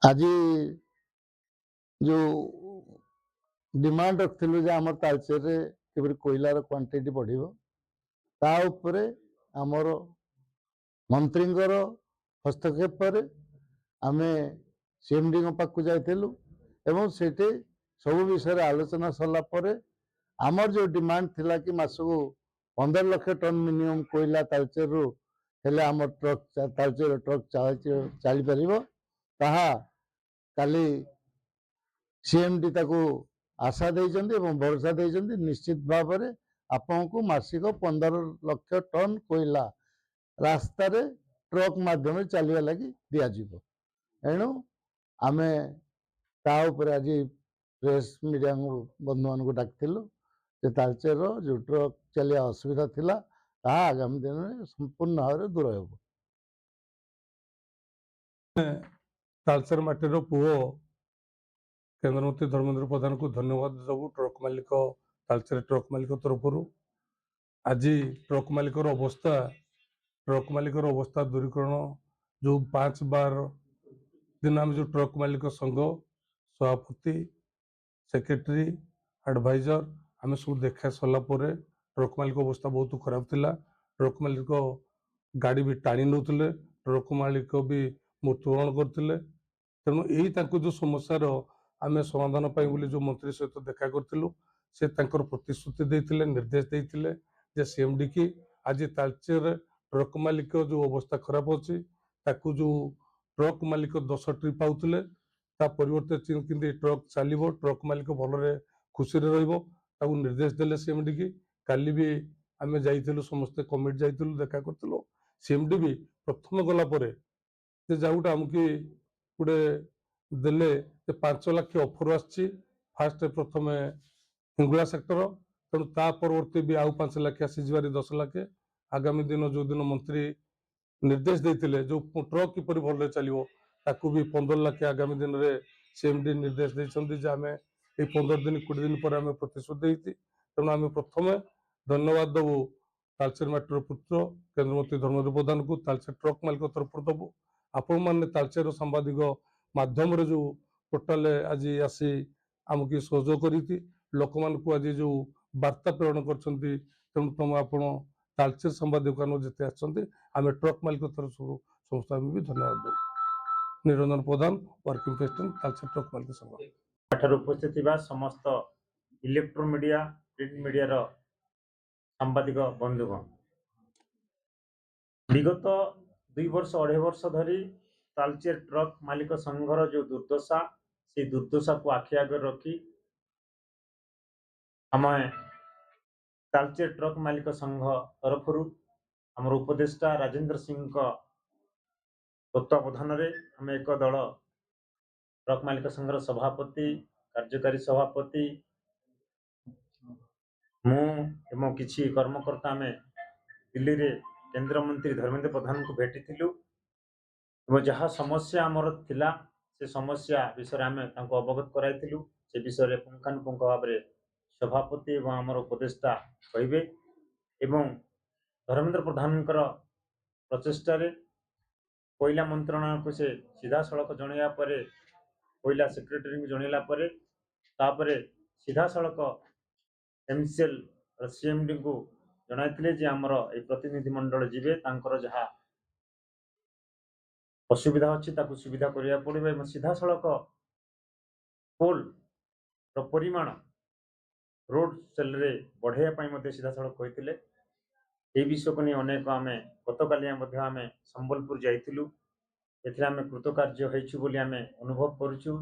आज जो डिमांड रखिलु जे आम तालचेर किबरी कोयलार क्वांटिटी बढ़िबो ता उपरे आमर मंत्रींकर हस्तक्षेप पर आमे सीएमडी पाखु जाइथिलु एवं सेठी सब विषय आलोचना सरला पर आमर जो डिमांड थिला कि मासको 15 लाख टन मिनिमम कोयला तालचेर रु हेले आमर ट्रक तालचेर ट्रक चली परिबो ताहा काली सीएमडी ताको आशा देइछन्ति एवं भरोसा देइछन्ति निश्चित भाव में आपन को मासिक 15 लाख टन कोयला रास्ता रे ट्रक माध्यम चलिया लगी दिया जीवो एणु आमे ता ऊपर आज प्रेस मीडिया बंधु मान को डाकिलु जे तालचेर जो ट्रक चलिया असुविधा थिला ता आगामी दिन में संपूर्ण भाव में दूर हो तालचेर माटीर पुओ केन्द्रमंत्री धर्मेंद्र प्रधान को धन्यवाद देबू ट्रक मालिक तालचेर ट्रक मालिक तरफ आज ट्रक मालिक अवस्था दूरीकरण जो 5 बार दिन आम जो ट्रक मालिक संघ सभापति सेक्रेटरी एडवाइजर आम सब देखा सरला ट्रक मालिक अवस्था बहुत खराब थिला। ट्रक मालिक गाड़ी भी टाणी नौले ट्रक मालिक भी मृत्युवरण करते तेणु यही जो समस्या आम समाधान बोली जो मंत्री सहित देखा करूँ से प्रतिश्रुति देते निर्देश देते जे सीएमडी की आज तालचेर ट्रक मालिक जो अवस्था खराब अच्छी ताकू जो ट्रक मालिक 10 ट्रिप आउले परिवर्ते ट्रक चलो ट्रक मालिक भलरे खुशी रही निर्देश देले सीएमडी की काली भी आम जाइलु समस्ते कमिटी जाइलु देखा करूँ सीएमडी भी प्रथम गला जाऊटा आमको गोटे देले 5 लाख ऑफर आसी फास्ट प्रथम हिंगुला सेक्टर तेणु ता परवर्ती भी आउ 5 लाख आसीजी 10 लाख आगामी दिन जो दिन मंत्री निर्देश देते जो ट्रक किपर भल चलो ताकू भी 15 लाख आगामी दिन में सीएमडी निर्देश देते आम ये 15 दिन 20 दिन पर आम प्रतिश्रुति देती तेणु आम प्रथम धन्यवाद देवु तालचेर माटीर पुत्र केन्द्रमंत्री धर्मेंद्र प्रधान को तालचेर ट्रक मालिक तरफ देवु आपण मैंने तालचेर सांबादिक माध्यम जो पोर्टाल आज आसी आमको सहयोग करी लोक मान आज जो वार्ता प्रेरण कर तुम आप तालचेर सांबादिक जिते आम ट्रक मालिक तरफ समस्त भी धन्यवाद देव। निरंजन प्रधान वर्किंग प्रेसिडेंट तालचेर ट्रक मालिक संघ उपस्थित समस्त इलेक्ट्रो मीडिया प्रिंट मीडिया सांबादिक बंधुगण विगत 2 वर्ष 2.5 वर्ष धरी तालचेर ट्रक मालिक संघर जो दुर्दशा से दुर्दशा को आखि आगे रखी आम तालचेर ट्रक मालिक संघ तरफ आम उपदेष्टा राजेंद्र सिंह तत्वावधान आम एक दल ट्रक मालिक संघर सभापति कार्यकारी सभापति मु किछि कर्मकर्ता आम दिल्ली रे केंद्र मंत्री धर्मेंद्र प्रधान को भेटिथिलु जहाँ समस्या आमर थिला से समस्या विषय आम अवगत कराइथिलु से विषय पुंखानुपुंख भाव में सभापति एवं आमर उपदेष्टा कहिबे एवं धर्मेंद्र प्रधान प्रचेष्टा कोयला मंत्रणालय को से सीधा सड़क जनइया परे कोयला सेक्रेटरी को जनइला परे तापरे सीधा सड़क एमसीएल सीएमडी को जनाइथिले जे आमर ए प्रतिनिधि मंडल जीवे तांकर जहा असुविधा अच्छी ताकू सुविधा करिया पड़िबे एवं सीधा सड़क पोल परिमाण रोड सेल रे बढ़ाइया पाई मध्य सीधा सड़क कहिथिले ए विषय को नहीं अनेक आम गतकाली आम संबलपुर जाइथिलु एथिरे आम कृतकार्य होइछु बोली आम अनुभव करूछु।